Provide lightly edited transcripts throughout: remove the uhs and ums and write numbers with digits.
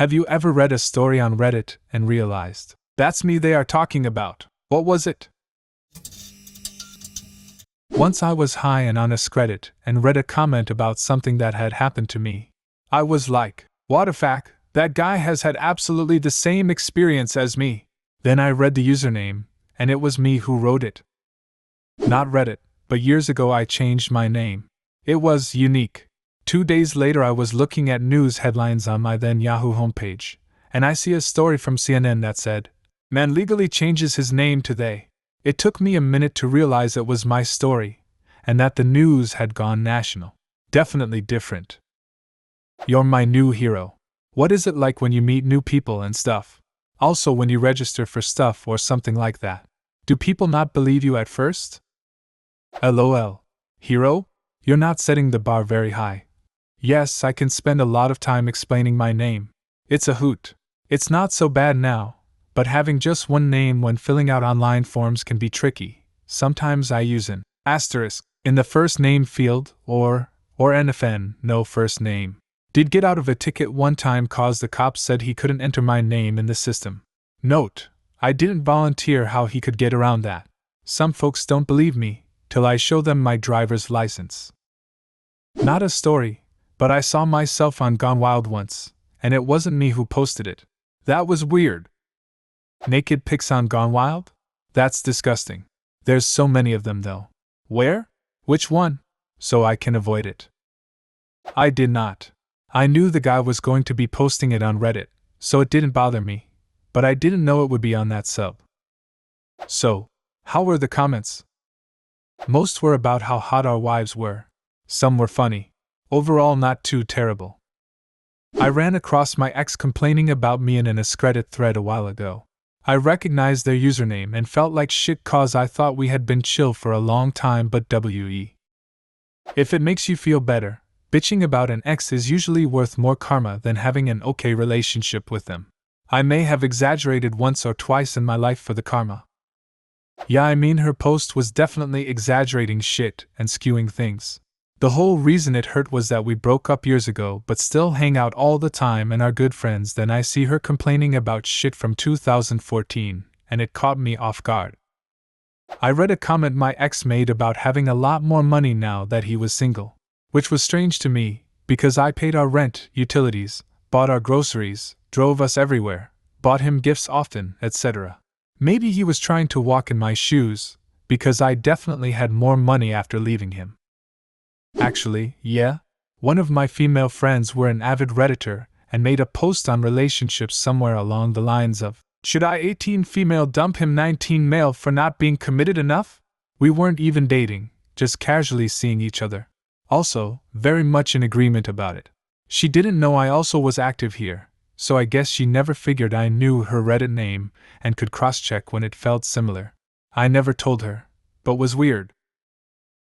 Have you ever read a story on Reddit and realized, that's me they are talking about? What was it? Once I was high and on a Reddit and read a comment about something that had happened to me. I was like, what a fact, that guy has had absolutely the same experience as me. Then I read the username, and it was me who wrote it. Not Reddit, but years ago I changed my name. It was unique. 2 days later I was looking at news headlines on my then Yahoo homepage, and I see a story from CNN that said, "Man legally changes his name to they." It took me a minute to realize it was my story, and that the news had gone national. Definitely different. You're my new hero. What is it like when you meet new people and stuff? Also when you register for stuff or something like that. Do people not believe you at first? LOL. Hero? You're not setting the bar very high. Yes, I can spend a lot of time explaining my name. It's a hoot. It's not so bad now, but having just one name when filling out online forms can be tricky. Sometimes I use an asterisk in the first name field or NFN, no first name. Did get out of a ticket one time cause the cop said he couldn't enter my name in the system. Note, I didn't volunteer how he could get around that. Some folks don't believe me till I show them my driver's license. Not a story, but I saw myself on Gone Wild once, and it wasn't me who posted it. That was weird. Naked pics on Gone Wild? That's disgusting. There's so many of them though. Where? Which one? So I can avoid it. I did not. I knew the guy was going to be posting it on Reddit, so it didn't bother me, but I didn't know it would be on that sub. So, how were the comments? Most were about how hot our wives were. Some were funny. Overall not too terrible. I ran across my ex complaining about me in an Reddit thread a while ago. I recognized their username and felt like shit cause I thought we had been chill for a long time, but WE. If it makes you feel better, bitching about an ex is usually worth more karma than having an okay relationship with them. I may have exaggerated once or twice in my life for the karma. Yeah, I mean her post was definitely exaggerating shit and skewing things. The whole reason it hurt was that we broke up years ago but still hang out all the time and are good friends. Then I see her complaining about shit from 2014, and it caught me off guard. I read a comment my ex made about having a lot more money now that he was single, which was strange to me, because I paid our rent, utilities, bought our groceries, drove us everywhere, bought him gifts often, etc. Maybe he was trying to walk in my shoes, because I definitely had more money after leaving him. Actually, yeah, one of my female friends were an avid Redditor and made a post on relationships somewhere along the lines of, "Should I 18 female dump him 19 male for not being committed enough?" We weren't even dating, just casually seeing each other. Also, very much in agreement about it. She didn't know I also was active here, so I guess she never figured I knew her Reddit name and could cross-check when it felt similar. I never told her, but was weird.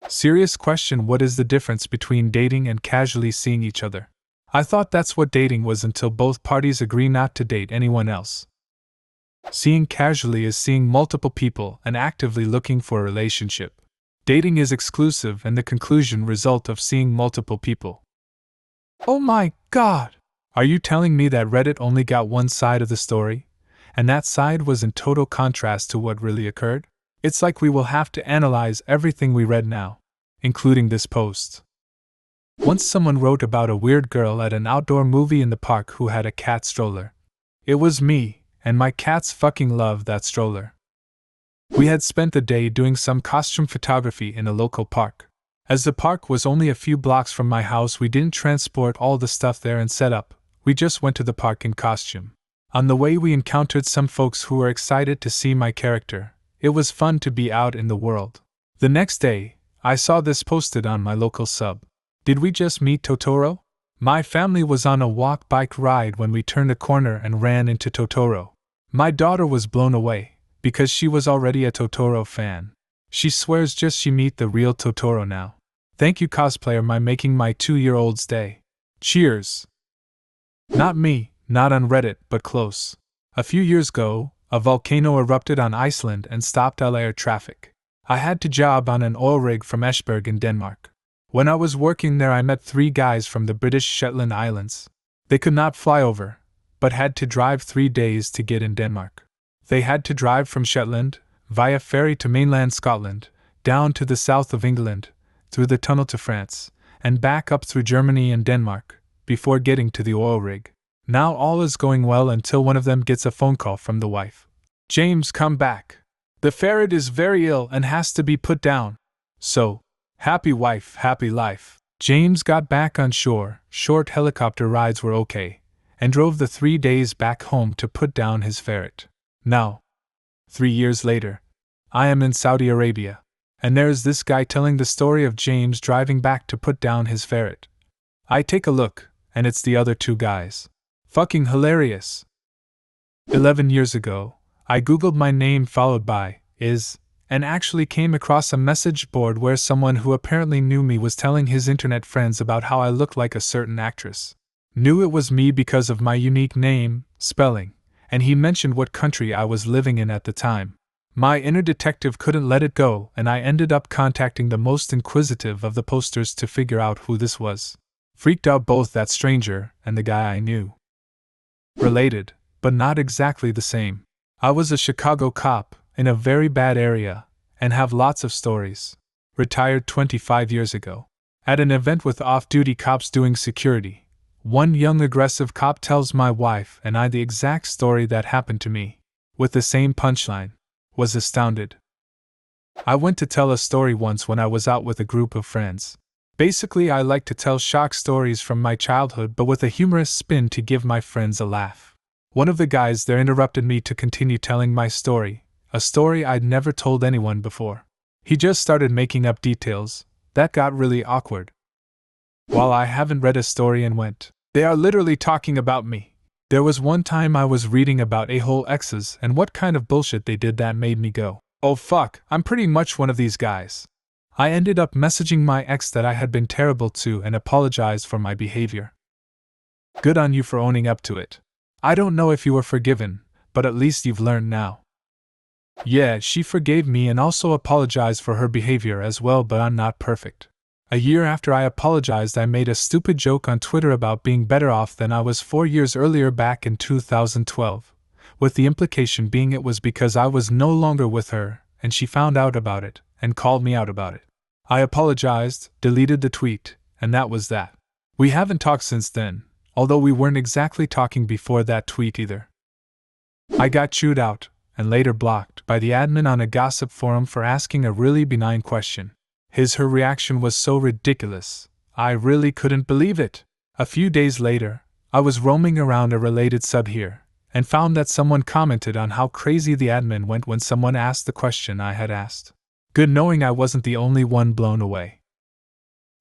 Serious question: what is the difference between dating and casually seeing each other? I thought that's what dating was until both parties agree not to date anyone else. Seeing casually is seeing multiple people and actively looking for a relationship. Dating is exclusive and the conclusion result of seeing multiple people. Oh my god! Are you telling me that Reddit only got one side of the story, and that side was in total contrast to what really occurred? It's like we will have to analyze everything we read now, including this post. Once someone wrote about a weird girl at an outdoor movie in the park who had a cat stroller. It was me, and my cats fucking loved that stroller. We had spent the day doing some costume photography in a local park. As the park was only a few blocks from my house, we didn't transport all the stuff there and set up, we just went to the park in costume. On the way we encountered some folks who were excited to see my character. It was fun to be out in the world. The next day, I saw this posted on my local sub. Did we just meet Totoro? My family was on a walk-bike ride when we turned a corner and ran into Totoro. My daughter was blown away, because she was already a Totoro fan. She swears just she meet the real Totoro now. Thank you, Cosplayer, by making my 2-year-old's day. Cheers! Not me, not on Reddit, but close. A few years ago, a volcano erupted on Iceland and stopped all air traffic. I had to job on an oil rig from Esbjerg in Denmark. When I was working there, I met 3 guys from the British Shetland Islands. They could not fly over, but had to drive 3 days to get in Denmark. They had to drive from Shetland, via ferry to mainland Scotland, down to the south of England, through the tunnel to France, and back up through Germany and Denmark, before getting to the oil rig. Now all is going well until one of them gets a phone call from the wife. "James, come back. The ferret is very ill and has to be put down." So, happy wife, happy life. James got back on shore, short helicopter rides were okay, and drove the 3 days back home to put down his ferret. Now, 3 years later, I am in Saudi Arabia, and there's this guy telling the story of James driving back to put down his ferret. I take a look, and it's the other 2 guys. Fucking hilarious. 11 years ago, I googled my name followed by is, and actually came across a message board where someone who apparently knew me was telling his internet friends about how I looked like a certain actress. Knew it was me because of my unique name, spelling, and he mentioned what country I was living in at the time. My inner detective couldn't let it go, and I ended up contacting the most inquisitive of the posters to figure out who this was. Freaked out both that stranger and the guy I knew. Related, but not exactly the same. I was a Chicago cop, in a very bad area, and have lots of stories. Retired 25 years ago. At an event with off-duty cops doing security, one young aggressive cop tells my wife and I the exact story that happened to me, with the same punchline. Was astounded. I went to tell a story once when I was out with a group of friends. Basically, I like to tell shock stories from my childhood but with a humorous spin to give my friends a laugh. One of the guys there interrupted me to continue telling my story, a story I'd never told anyone before. He just started making up details. That got really awkward. While I haven't read a story and went, "They are literally talking about me." There was one time I was reading about a-hole exes and what kind of bullshit they did that made me go, "Oh fuck, I'm pretty much one of these guys." I ended up messaging my ex that I had been terrible to and apologized for my behavior. Good on you for owning up to it. I don't know if you were forgiven, but at least you've learned now. Yeah, she forgave me and also apologized for her behavior as well, but I'm not perfect. A year after I apologized, I made a stupid joke on Twitter about being better off than I was 4 years earlier back in 2012, with the implication being it was because I was no longer with her, and she found out about it, and called me out about it. I apologized, deleted the tweet, and that was that. We haven't talked since then, although we weren't exactly talking before that tweet either. I got chewed out, and later blocked, by the admin on a gossip forum for asking a really benign question. Her reaction was so ridiculous, I really couldn't believe it. A few days later, I was roaming around a related sub here, and found that someone commented on how crazy the admin went when someone asked the question I had asked. Good knowing I wasn't the only one blown away.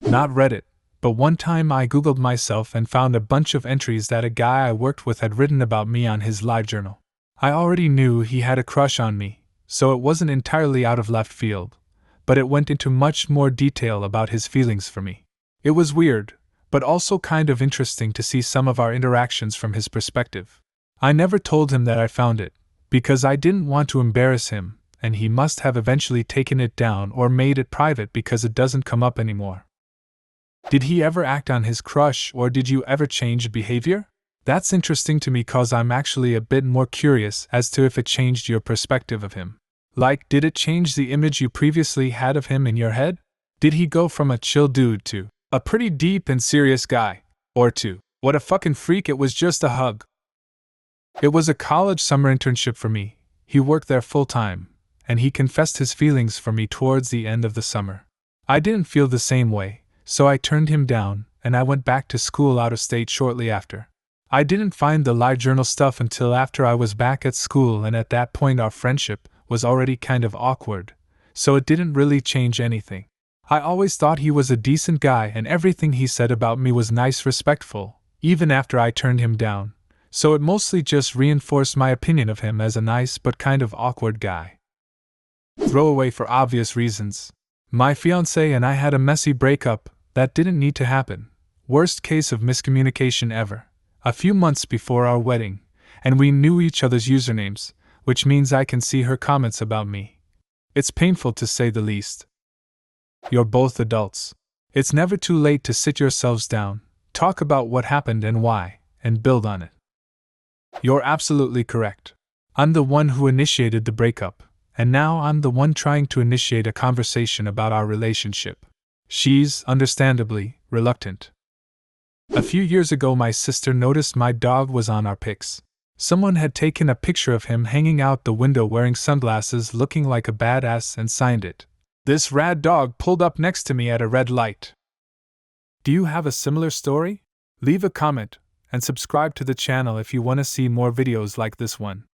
Not Reddit, but one time I googled myself and found a bunch of entries that a guy I worked with had written about me on his live journal. I already knew he had a crush on me, so it wasn't entirely out of left field, but it went into much more detail about his feelings for me. It was weird, but also kind of interesting to see some of our interactions from his perspective. I never told him that I found it, because I didn't want to embarrass him, and he must have eventually taken it down or made it private because it doesn't come up anymore. Did he ever act on his crush, or did you ever change behavior? That's interesting to me cause I'm actually a bit more curious as to if it changed your perspective of him. Like, did it change the image you previously had of him in your head? Did he go from a chill dude to a pretty deep and serious guy? Or to, what a fucking freak, it was just a hug? It was a college summer internship for me. He worked there full time, and he confessed his feelings for me towards the end of the summer. I didn't feel the same way, so I turned him down, and I went back to school out of state shortly after. I didn't find the live journal stuff until after I was back at school, and at that point our friendship was already kind of awkward, so it didn't really change anything. I always thought he was a decent guy and everything he said about me was nice, respectful, even after I turned him down, so it mostly just reinforced my opinion of him as a nice but kind of awkward guy. Throwaway for obvious reasons. My fiancé and I had a messy breakup that didn't need to happen. Worst case of miscommunication ever. A few months before our wedding, and we knew each other's usernames, which means I can see her comments about me. It's painful to say the least. You're both adults. It's never too late to sit yourselves down, talk about what happened and why, and build on it. You're absolutely correct. I'm the one who initiated the breakup, and now I'm the one trying to initiate a conversation about our relationship. She's, understandably, reluctant. A few years ago, my sister noticed my dog was on our pics. Someone had taken a picture of him hanging out the window wearing sunglasses looking like a badass and signed it. This rad dog pulled up next to me at a red light. Do you have a similar story? Leave a comment and subscribe to the channel if you want to see more videos like this one.